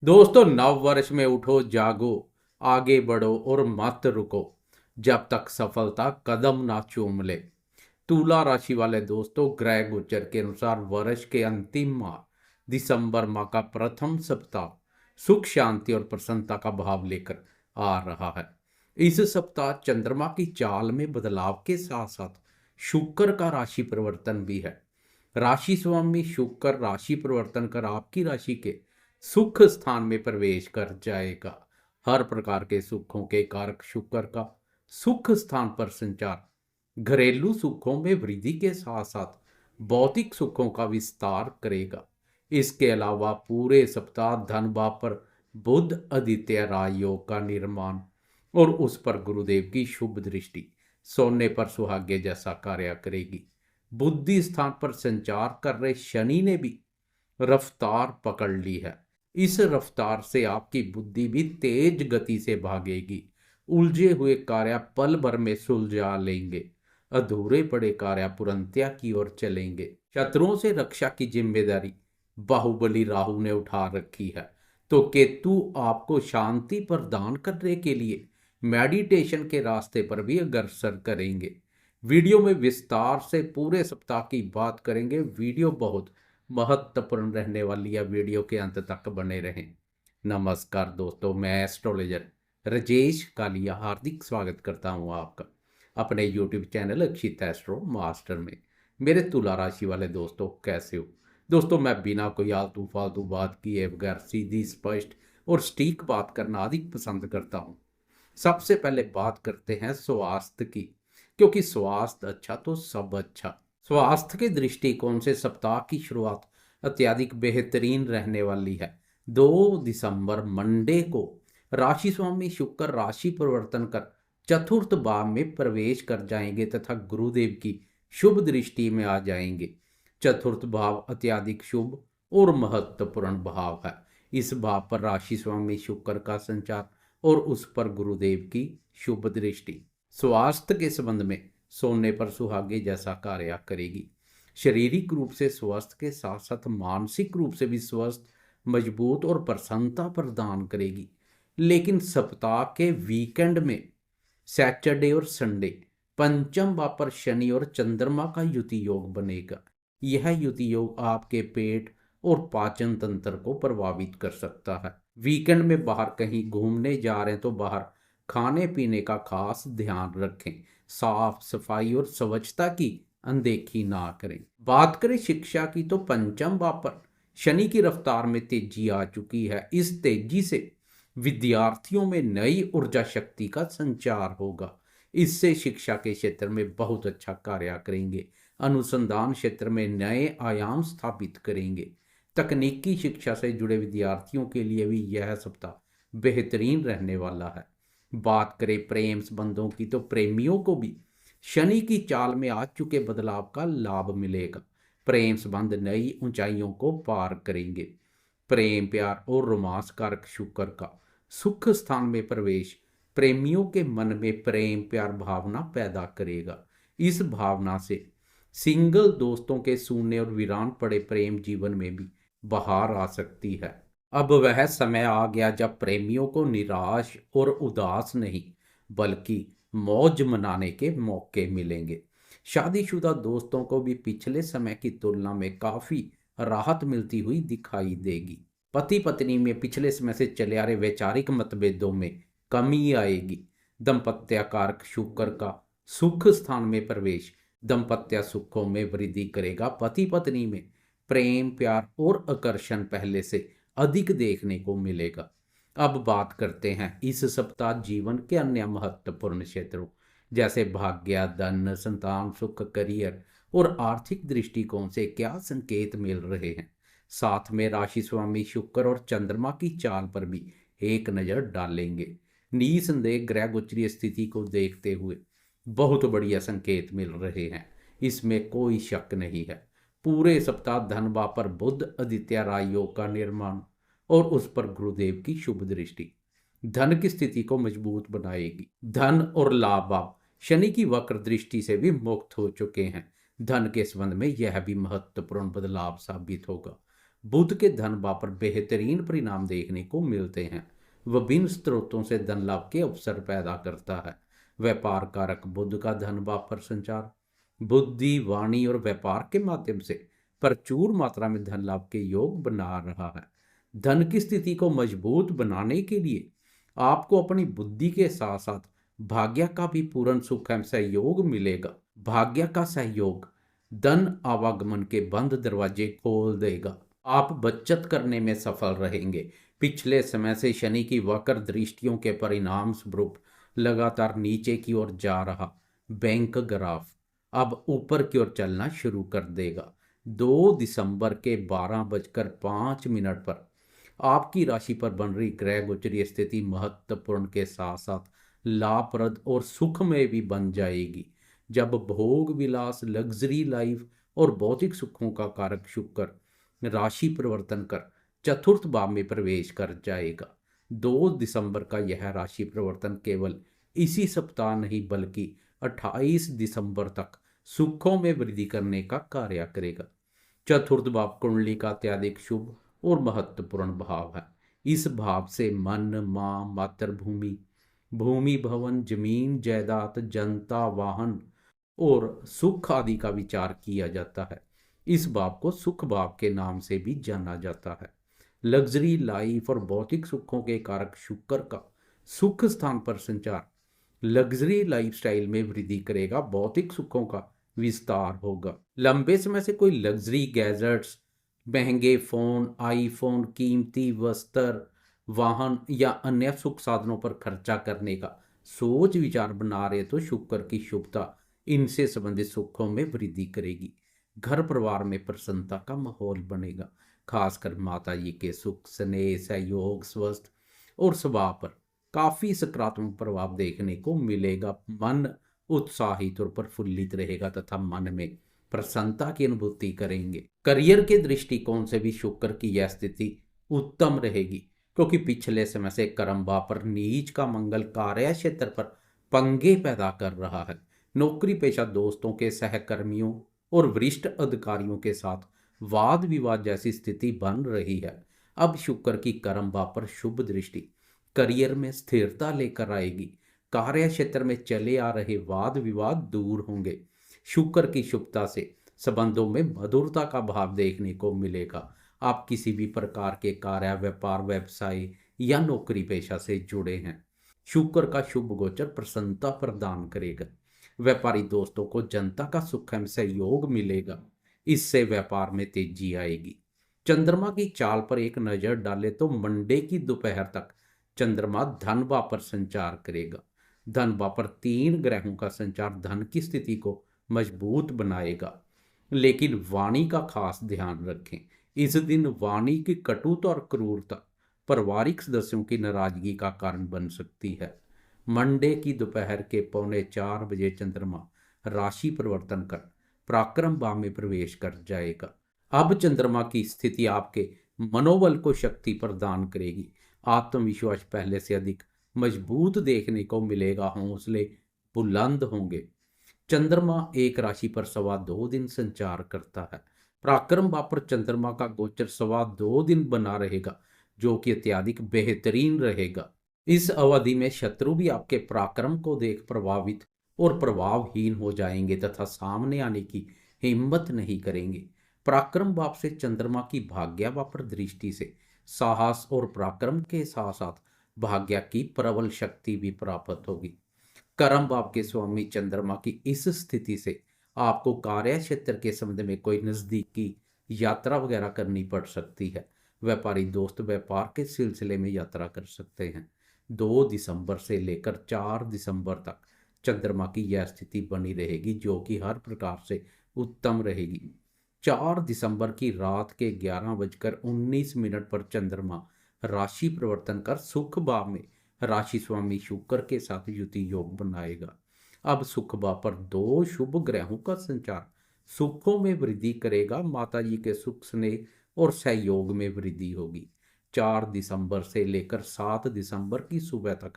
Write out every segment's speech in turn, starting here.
दोस्तों, नव वर्ष में उठो जागो, आगे बढ़ो और मत रुको जब तक सफलता कदम ना चूम ले। तुला राशि वाले दोस्तों, ग्रह गोचर के अनुसार वर्ष के अंतिम माह दिसंबर माह का प्रथम सप्ताह सुख शांति और प्रसन्नता का भाव लेकर आ रहा है। इस सप्ताह चंद्रमा की चाल में बदलाव के साथ साथ शुक्र का राशि परिवर्तन भी है। राशि स्वामी शुक्र राशि परिवर्तन कर आपकी राशि के सुख स्थान में प्रवेश कर जाएगा। हर प्रकार के सुखों के कारक शुक्र का सुख स्थान पर संचार घरेलू सुखों में वृद्धि के साथ साथ भौतिक सुखों का विस्तार करेगा। इसके अलावा पूरे सप्ताह धन भाव पर बुध आदित्य राज योग का निर्माण और उस पर गुरुदेव की शुभ दृष्टि सोने पर सुहागे जैसा कार्य करेगी। बुद्धि स्थान पर संचार कर रहे शनि ने भी रफ्तार पकड़ ली है। इस रफ्तार से आपकी बुद्धि भी तेज गति से भागेगी। उलझे हुए कार्य पल भर में सुलझा लेंगे। अधूरे पड़े कार्य पुरंत्या की ओर चलेंगे। शत्रुओं से रक्षा की जिम्मेदारी बाहुबली राहु ने उठा रखी है, तो केतु आपको शांति प्रदान करने के लिए मेडिटेशन के रास्ते पर भी अग्रसर करेंगे। वीडियो में विस्तार से पूरे सप्ताह की बात करेंगे। वीडियो बहुत महत्वपूर्ण रहने वाली है, वीडियो के अंत तक बने रहें। नमस्कार दोस्तों, मैं एस्ट्रोलॉजर राजेश कालिया हार्दिक स्वागत करता हूं आपका अपने यूट्यूब चैनल अक्षित एस्ट्रो मास्टर में। मेरे तुला राशि वाले दोस्तों, कैसे हो? दोस्तों, मैं बिना कोई आलतू फालतू बात किए बगैर सीधी स्पष्ट और सटीक बात करना अधिक पसंद करता हूं। सबसे पहले बात करते हैं स्वास्थ्य की, क्योंकि स्वास्थ्य अच्छा तो सब अच्छा। स्वास्थ्य के दृष्टिकोण से सप्ताह की शुरुआत अत्यधिक बेहतरीन रहने वाली है। 2 दिसंबर मंडे को राशि स्वामी शुक्र राशि परिवर्तन कर चतुर्थ भाव में प्रवेश कर जाएंगे तथा गुरुदेव की शुभ दृष्टि में आ जाएंगे। चतुर्थ भाव अत्यधिक शुभ और महत्वपूर्ण भाव है। इस भाव पर राशि स्वामी शुक्र का संचार और उस पर गुरुदेव की शुभ दृष्टि स्वास्थ्य के संबंध में सोने पर सुहागे जैसा कार्य करेगी। शारीरिक रूप से स्वस्थ के साथ साथ मानसिक रूप से भी स्वस्थ, मजबूत और प्रसन्नता प्रदान करेगी। लेकिन सप्ताह के वीकेंड में सैटरडे और संडे पंचम भाव पर शनि और चंद्रमा का युति योग बनेगा। यह युति योग आपके पेट और पाचन तंत्र को प्रभावित कर सकता है। वीकेंड में बाहर कहीं घूमने जा रहे हैं तो बाहर खाने पीने का खास ध्यान रखें। साफ सफाई और स्वच्छता की अनदेखी ना करें। बात करें शिक्षा की, तो पंचम भाव पर शनि की रफ्तार में तेजी आ चुकी है। इस तेजी से विद्यार्थियों में नई ऊर्जा शक्ति का संचार होगा। इससे शिक्षा के क्षेत्र में बहुत अच्छा कार्य करेंगे। अनुसंधान क्षेत्र में नए आयाम स्थापित करेंगे। तकनीकी शिक्षा से जुड़े विद्यार्थियों के लिए भी यह सप्ताह बेहतरीन रहने वाला है। बात करें प्रेम संबंधों की, तो प्रेमियों को भी शनि की चाल में आ चुके बदलाव का लाभ मिलेगा। प्रेम संबंध नई ऊंचाइयों को पार करेंगे। प्रेम प्यार और रोमांस कारक शुक्र का सुख स्थान में प्रवेश प्रेमियों के मन में प्रेम प्यार भावना पैदा करेगा। इस भावना से सिंगल दोस्तों के सूने और वीरान पड़े प्रेम जीवन में भी बहार आ सकती है। अब वह समय आ गया जब प्रेमियों को निराश और उदास नहीं बल्कि मौज मनाने के मौके मिलेंगे। शादीशुदा दोस्तों को भी पिछले समय की तुलना में काफी राहत मिलती हुई दिखाई देगी। पति पत्नी में पिछले समय से चले आ रहे वैचारिक मतभेदों में कमी आएगी। दंपत्य कारक शुक्र का सुख स्थान में प्रवेश दंपत्य सुखों में वृद्धि करेगा। पति पत्नी में प्रेम प्यार और आकर्षण पहले से अधिक देखने को मिलेगा। अब बात करते हैं इस सप्ताह जीवन के अन्य महत्वपूर्ण क्षेत्रों जैसे भाग्य, धन, संतान सुख, करियर और आर्थिक दृष्टिकोण से क्या संकेत मिल रहे हैं। साथ में राशि स्वामी शुक्र और चंद्रमा की चाल पर भी एक नज़र डालेंगे। निसंदेह ग्रह गोचरीय स्थिति को देखते हुए बहुत बढ़िया संकेत मिल रहे हैं, इसमें कोई शक नहीं है। पूरे सप्ताह धन भाव पर बुध आदित्य राज योग का निर्माण और उस पर गुरुदेव की शुभ दृष्टि धन की स्थिति को मजबूत बनाएगी। धन और लाभ भाव शनि की वक्र दृष्टि से भी मुक्त हो चुके हैं। धन के संबंध में यह भी महत्वपूर्ण बदलाव साबित होगा। बुध के धन भाव पर बेहतरीन परिणाम देखने को मिलते हैं। विभिन्न स्रोतों से धन लाभ के अवसर पैदा करता है। व्यापार कारक बुध का धन भाव पर संचार बुद्धि, वाणी और व्यापार के माध्यम से प्रचुर मात्रा में धन लाभ के योग बना रहा है। धन की स्थिति को मजबूत बनाने के लिए आपको अपनी बुद्धि के साथ साथ भाग्य का भी पूर्ण सुख एवं सहयोग मिलेगा। भाग्य का सहयोग धन आवागमन के बंद दरवाजे खोल देगा। आप बचत करने में सफल रहेंगे। पिछले समय से शनि की वक्र दृष्टियों के परिणाम स्वरूप लगातार नीचे की ओर जा रहा बैंक ग्राफ अब ऊपर की ओर चलना शुरू कर देगा। 2 दिसंबर के 12:05 पर आपकी राशि पर बन रही ग्रह गोचरीय स्थिति महत्वपूर्ण के साथ साथ लाभप्रद और सुखमय भी बन जाएगी। जब भोग विलास, लग्जरी लाइफ और भौतिक सुखों का कारक शुक्र राशि परिवर्तन कर चतुर्थ भाव में प्रवेश कर जाएगा। 2 दिसंबर का यह राशि परिवर्तन केवल इसी सप्ताह नहीं बल्कि 28 दिसंबर तक सुखों में वृद्धि करने का कार्य करेगा। चतुर्थ भाव कुंडली का अत्यधिक शुभ और महत्वपूर्ण भाव है। इस भाव से मन, मां, मातृभूमि, भूमि, भवन, जमीन, जायदाद, जनता, वाहन और सुख आदि का विचार किया जाता है। इस भाव को सुख भाव के नाम से भी जाना जाता है। लग्जरी लाइफ और भौतिक सुखों के कारक शुक्र का सुख स्थान पर संचार लग्जरी लाइफस्टाइल में वृद्धि करेगा, भौतिक सुखों का विस्तार होगा। लंबे समय से कोई लग्जरी गैजेट्स, महंगे फोन, आईफोन, कीमती वस्त्र, वाहन या अन्य सुख साधनों पर खर्चा करने का सोच विचार बना रहे तो शुक्र की शुभता इनसे संबंधित सुखों में वृद्धि करेगी। घर परिवार में प्रसन्नता का माहौल बनेगा। खासकर माता जी के सुख, स्नेह, सहयोग, स्वस्थ और स्वभाव पर काफी सकारात्मक प्रभाव देखने को मिलेगा। मन उत्साहित और प्रफुल्लित रहेगा तथा मन में प्रसन्नता की अनुभूति करेंगे। करियर के दृष्टिकोण से भी शुक्र की यह स्थिति उत्तम रहेगी, क्योंकि पिछले समय से कर्म भाव पर नीच का मंगल कार्य क्षेत्र पर पंगे पैदा कर रहा है। नौकरी पेशा दोस्तों के, सहकर्मियों और वरिष्ठ अधिकारियों के साथ वाद विवाद जैसी स्थिति बन रही है। अब शुक्र की कर्म भाव पर शुभ दृष्टि करियर में स्थिरता लेकर आएगी। कार्य क्षेत्र में चले आ रहे वाद विवाद दूर होंगे। शुक्र की शुभता से संबंधों में मधुरता का भाव देखने को मिलेगा। आप किसी भी प्रकार के कार्य, व्यापार, व्यवसाय या नौकरी पेशा से जुड़े हैं, शुक्र का शुभ गोचर प्रसन्नता प्रदान करेगा। व्यापारी दोस्तों को जनता का सुख एवं सहयोग मिलेगा। इससे व्यापार में तेजी आएगी। चंद्रमा की चाल पर एक नजर डाले तो मंडे की दोपहर तक चंद्रमा धन भाव पर संचार करेगा। धन भाव पर 3 ग्रहों का संचार धन की स्थिति को मजबूत बनाएगा, लेकिन वाणी का खास ध्यान रखें। इस दिन वाणी की कटुता और क्रूरता पारिवारिक सदस्यों की नाराजगी का कारण बन सकती है। मंडे की दोपहर के 3:45 चंद्रमा राशि परिवर्तन कर पराक्रम भाव में प्रवेश कर जाएगा। अब चंद्रमा की स्थिति आपके मनोबल को शक्ति प्रदान करेगी। आत्मविश्वास पहले से अधिक मजबूत देखने को मिलेगा। हौसले बुलंद होंगे। चंद्रमा एक राशि पर 2.25 दिन संचार करता है। पराक्रम भाव पर चंद्रमा का गोचर 2.25 दिन बना रहेगा, जो कि अत्यधिक बेहतरीन रहेगा। इस अवधि में शत्रु भी आपके पराक्रम को देख प्रभावित और प्रभावहीन हो जाएंगे तथा सामने आने की हिम्मत नहीं करेंगे। पराक्रम भाव से चंद्रमा की भाग्य भाव पर दृष्टि से साहस और पराक्रम के साथ साथ भाग्य की प्रबल शक्ति भी प्राप्त होगी। कर्म भाव के स्वामी चंद्रमा की इस स्थिति से आपको कार्य क्षेत्र के संबंध में कोई नजदीकी यात्रा वगैरह करनी पड़ सकती है। व्यापारी दोस्त व्यापार के सिलसिले में यात्रा कर सकते हैं। 2 दिसंबर से लेकर 4 दिसंबर तक चंद्रमा की यह स्थिति बनी रहेगी, जो कि हर प्रकार से उत्तम रहेगी। 4 दिसंबर की रात के 11:19 पर चंद्रमा राशि परिवर्तन कर सुख भाव में राशि स्वामी शुक्र के साथ युति योग बनाएगा। अब सुख भाव पर 2 शुभ ग्रहों का संचार सुखों में वृद्धि करेगा। माता जी के सुख, स्नेह और सहयोग में वृद्धि होगी। 4 दिसंबर से लेकर 7 दिसंबर की सुबह तक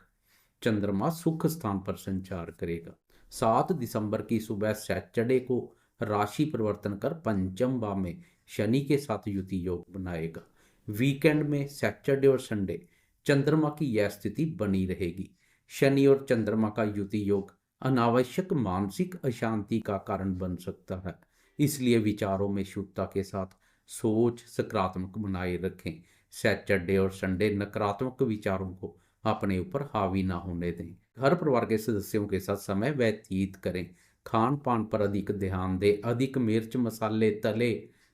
चंद्रमा सुख स्थान पर संचार करेगा। 7 दिसंबर की सुबह सैटरडे को राशि परिवर्तन कर पंचम भाव में शनि के साथ युति योग बनाएगा। वीकेंड में सैटरडे और संडे चंद्रमा की यह स्थिति बनी रहेगी। शनि और चंद्रमा का युति योग अनावश्यक मानसिक अशांति का कारण बन सकता है, इसलिए विचारों में शुद्धता के साथ सोच सकारात्मक बनाए रखें। सैटरडे और संडे नकारात्मक विचारों को अपने ऊपर हावी ना होने दें। घर परिवार के सदस्यों के साथ समय व्यतीत करें। खान पान पर अधिक ध्यान दें। अधिक मिर्च मसाले तले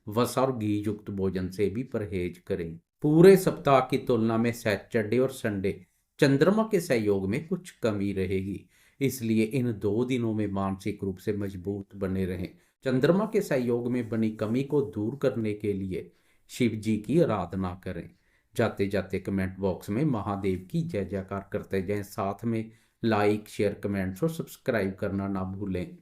वसा और घी युक्त भोजन से भी परहेज करें। पूरे सप्ताह की तुलना में सैटरडे और संडे चंद्रमा के सहयोग में कुछ कमी रहेगी, इसलिए इन 2 दिनों में मानसिक रूप से मजबूत बने रहें। चंद्रमा के सहयोग में बनी कमी को दूर करने के लिए शिव जी की आराधना करें। जाते जाते कमेंट बॉक्स में महादेव की जय जयकार करते जाएं। साथ में लाइक शेयर कमेंट्स और सब्सक्राइब करना ना भूलें।